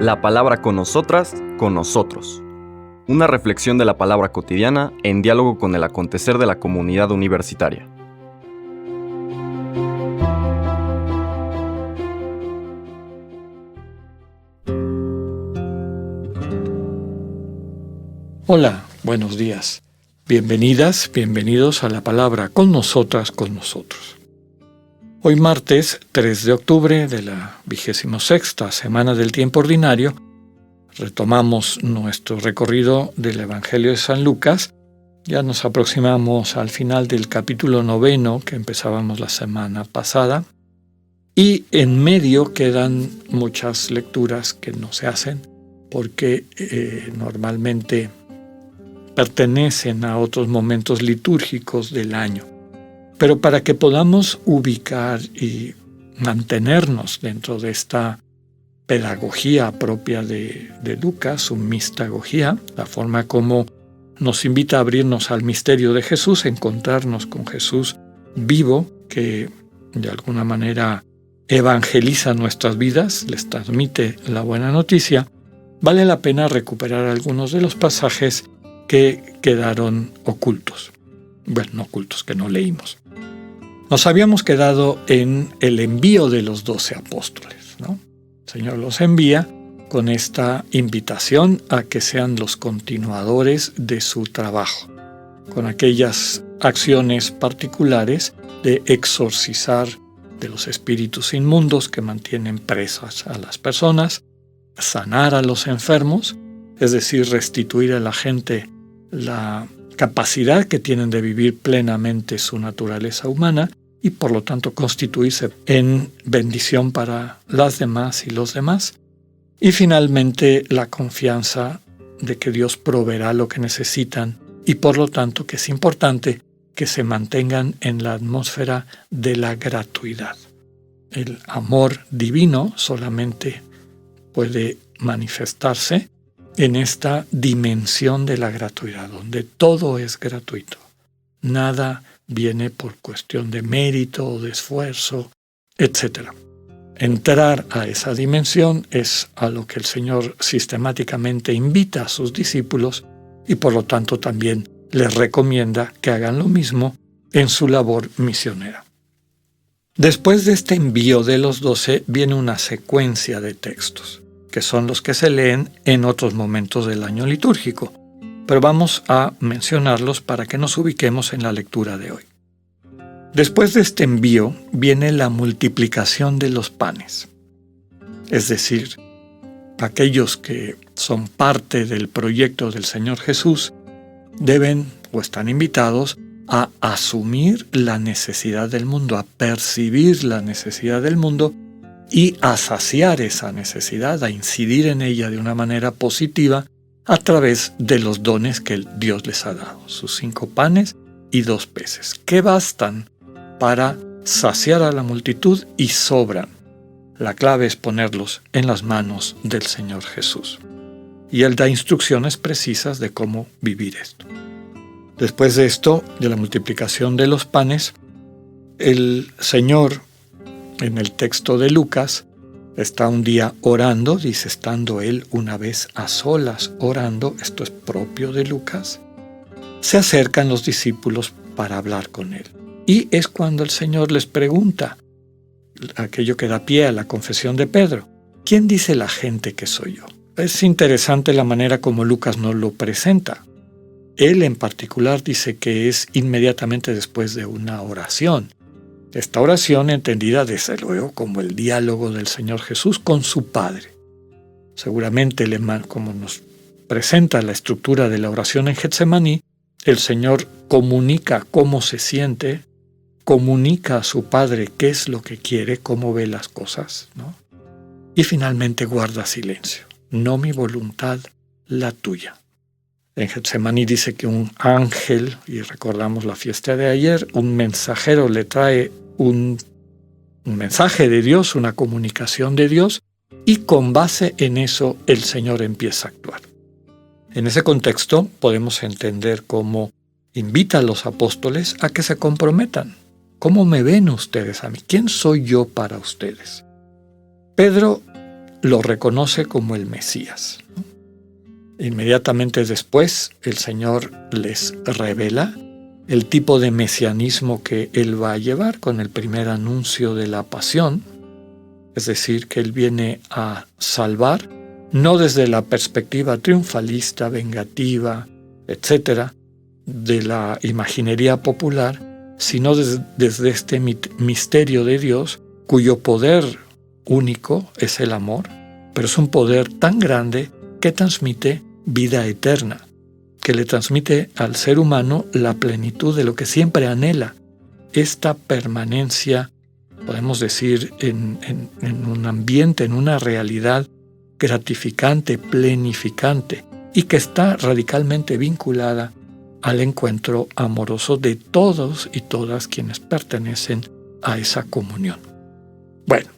La palabra con nosotras, con nosotros. Una reflexión de la palabra cotidiana en diálogo con el acontecer de la comunidad universitaria. Hola, buenos días. Bienvenidas, bienvenidos a la palabra con nosotras, con nosotros. Hoy martes 3 de octubre de la 26ª semana del tiempo ordinario, retomamos nuestro recorrido del Evangelio de San Lucas. Ya nos aproximamos al final del capítulo 9 que empezábamos la semana pasada, y en medio quedan muchas lecturas que no se hacen porque normalmente pertenecen a otros momentos litúrgicos del año. Pero para que podamos ubicar y mantenernos dentro de esta pedagogía propia de Lucas, su mistagogía, la forma como nos invita a abrirnos al misterio de Jesús, encontrarnos con Jesús vivo, que de alguna manera evangeliza nuestras vidas, les transmite la buena noticia, vale la pena recuperar algunos de los pasajes que quedaron ocultos. Bueno, no ocultos, que no leímos. Nos habíamos quedado en el envío de los 12 apóstoles, ¿no? El Señor los envía con esta invitación a que sean los continuadores de su trabajo, con aquellas acciones particulares de exorcizar de los espíritus inmundos que mantienen presas a las personas, sanar a los enfermos, es decir, restituir a la gente la capacidad que tienen de vivir plenamente su naturaleza humana y por lo tanto constituirse en bendición para las demás y los demás. Y finalmente la confianza de que Dios proveerá lo que necesitan y por lo tanto que es importante que se mantengan en la atmósfera de la gratuidad. El amor divino solamente puede manifestarse en esta dimensión de la gratuidad, donde todo es gratuito. Nada viene por cuestión de mérito o de esfuerzo, etc. Entrar a esa dimensión es a lo que el Señor sistemáticamente invita a sus discípulos y por lo tanto también les recomienda que hagan lo mismo en su labor misionera. Después de este envío de los 12 viene una secuencia de textos, que son los que se leen en otros momentos del año litúrgico, pero vamos a mencionarlos para que nos ubiquemos en la lectura de hoy. Después de este envío viene la multiplicación de los panes, es decir, aquellos que son parte del proyecto del Señor Jesús deben o están invitados a asumir la necesidad del mundo, a percibir la necesidad del mundo y a saciar esa necesidad, a incidir en ella de una manera positiva a través de los dones que Dios les ha dado, sus 5 panes y 2 peces, que bastan para saciar a la multitud y sobran. La clave es ponerlos en las manos del Señor Jesús. Y Él da instrucciones precisas de cómo vivir esto. Después de esto, de la multiplicación de los panes, el Señor, en el texto de Lucas, está un día orando, dice, estando Él una vez a solas orando, esto es propio de Lucas, se acercan los discípulos para hablar con Él. Y es cuando el Señor les pregunta, aquello que da pie a la confesión de Pedro, ¿quién dice la gente que soy yo? Es interesante la manera como Lucas nos lo presenta. Él en particular dice que es inmediatamente después de una oración. Esta oración entendida desde luego como el diálogo del Señor Jesús con su Padre. Seguramente, como nos presenta la estructura de la oración en Getsemaní, el Señor comunica cómo se siente, comunica a su Padre qué es lo que quiere, cómo ve las cosas, ¿no? Y finalmente guarda silencio. No mi voluntad, la tuya. En Getsemaní dice que un ángel, y recordamos la fiesta de ayer, un mensajero le trae un mensaje de Dios, una comunicación de Dios, y con base en eso el Señor empieza a actuar. En ese contexto podemos entender cómo invita a los apóstoles a que se comprometan. ¿Cómo me ven ustedes a mí? ¿Quién soy yo para ustedes? Pedro lo reconoce como el Mesías. Inmediatamente después, el Señor les revela el tipo de mesianismo que Él va a llevar con el primer anuncio de la pasión, es decir, que Él viene a salvar, no desde la perspectiva triunfalista, vengativa, etcétera, de la imaginería popular, sino desde este misterio de Dios, cuyo poder único es el amor, pero es un poder tan grande que transmite vida eterna, que le transmite al ser humano la plenitud de lo que siempre anhela, esta permanencia, podemos decir, en un ambiente, en una realidad gratificante, plenificante, y que está radicalmente vinculada al encuentro amoroso de todos y todas quienes pertenecen a esa comunión. Bueno,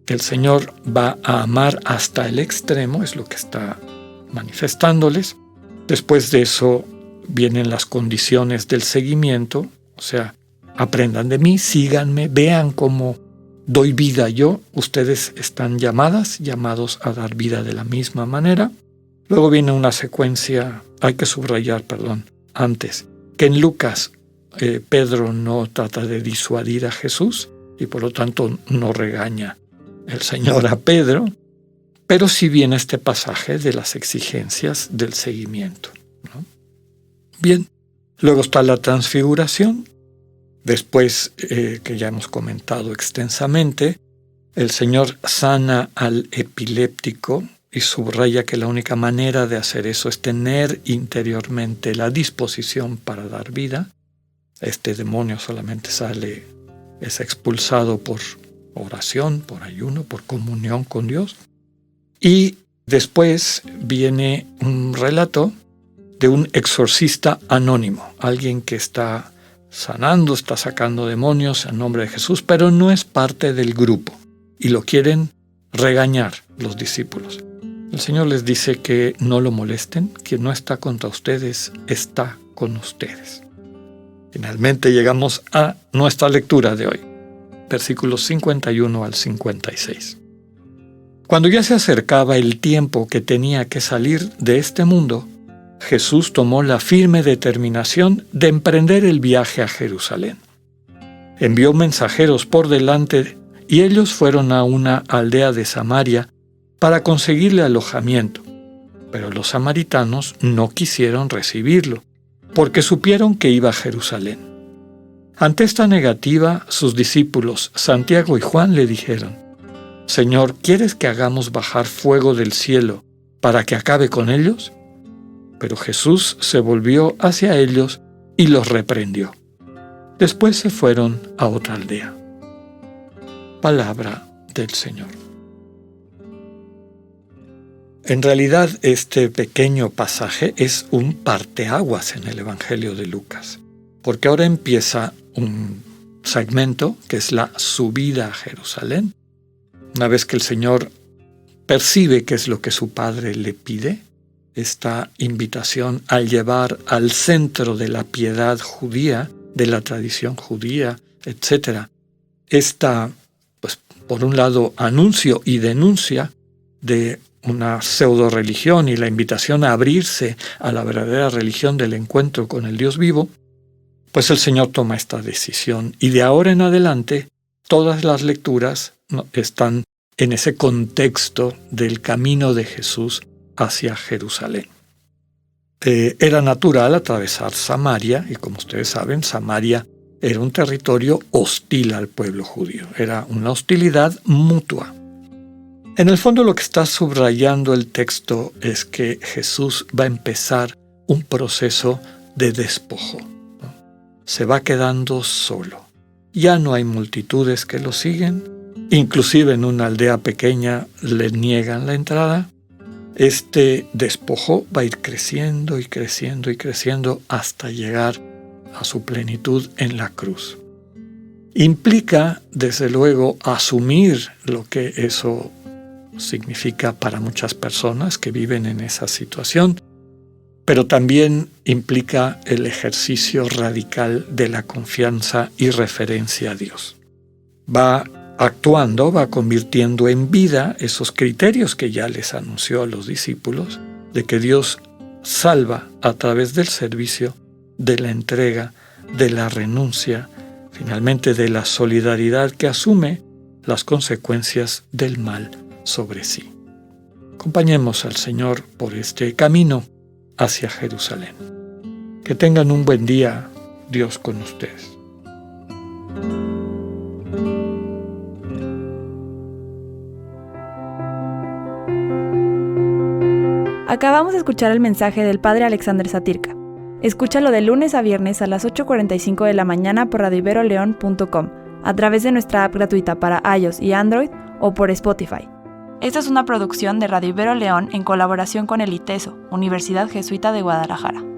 el Señor va a amar hasta el extremo, es lo que está manifestándoles. Después de eso vienen las condiciones del seguimiento, o sea, aprendan de mí, síganme, vean cómo doy vida yo, ustedes están llamados a dar vida de la misma manera. Luego viene una secuencia, hay que subrayar, antes, que en Lucas Pedro no trata de disuadir a Jesús y por lo tanto no regaña el Señor a Pedro, pero sí viene este pasaje de las exigencias del seguimiento, ¿no? Bien, luego está la transfiguración. Después, que ya hemos comentado extensamente, el Señor sana al epiléptico y subraya que la única manera de hacer eso es tener interiormente la disposición para dar vida. Este demonio solamente es expulsado por oración, por ayuno, por comunión con Dios. Y después viene un relato de un exorcista anónimo, alguien que está sanando, está sacando demonios en nombre de Jesús, pero no es parte del grupo y lo quieren regañar los discípulos. El Señor les dice que no lo molesten, quien no está contra ustedes está con ustedes. Finalmente llegamos a nuestra lectura de hoy, versículos 51 al 56. Cuando ya se acercaba el tiempo que tenía que salir de este mundo, Jesús tomó la firme determinación de emprender el viaje a Jerusalén. Envió mensajeros por delante y ellos fueron a una aldea de Samaria para conseguirle alojamiento, pero los samaritanos no quisieron recibirlo, porque supieron que iba a Jerusalén. Ante esta negativa, sus discípulos Santiago y Juan le dijeron: «Señor, ¿quieres que hagamos bajar fuego del cielo para que acabe con ellos?» Pero Jesús se volvió hacia ellos y los reprendió. Después se fueron a otra aldea. Palabra del Señor. En realidad, este pequeño pasaje es un parteaguas en el Evangelio de Lucas, porque ahora empieza un segmento que es la subida a Jerusalén. Una vez que el Señor percibe qué es lo que su Padre le pide, esta invitación a llevar al centro de la piedad judía, de la tradición judía, etc. Esta, por un lado, anuncio y denuncia de una pseudo religión y la invitación a abrirse a la verdadera religión del encuentro con el Dios vivo, pues el Señor toma esta decisión y de ahora en adelante todas las lecturas están en ese contexto del camino de Jesús hacia Jerusalén. Era natural atravesar Samaria, y como ustedes saben, Samaria era un territorio hostil al pueblo judío, era una hostilidad mutua. En el fondo lo que está subrayando el texto es que Jesús va a empezar un proceso de despojo, ¿no? Se va quedando solo. Ya no hay multitudes que lo siguen, inclusive en una aldea pequeña le niegan la entrada. Este despojo va a ir creciendo y creciendo y creciendo hasta llegar a su plenitud en la cruz. Implica, desde luego, asumir lo que eso significa para muchas personas que viven en esa situación, pero también implica el ejercicio radical de la confianza y referencia a Dios. Va actuando, va convirtiendo en vida esos criterios que ya les anunció a los discípulos, de que Dios salva a través del servicio, de la entrega, de la renuncia, finalmente de la solidaridad que asume las consecuencias del mal sobre sí. Acompañemos al Señor por este camino hacia Jerusalén. Que tengan un buen día, Dios con ustedes. Acabamos de escuchar el mensaje del Padre Alexander Satirka. Escúchalo de lunes a viernes a las 8:45 de la mañana por radioiberoleon.com, a través de nuestra app gratuita para iOS y Android o por Spotify. Esta es una producción de Radio Ibero León en colaboración con el ITESO, Universidad Jesuita de Guadalajara.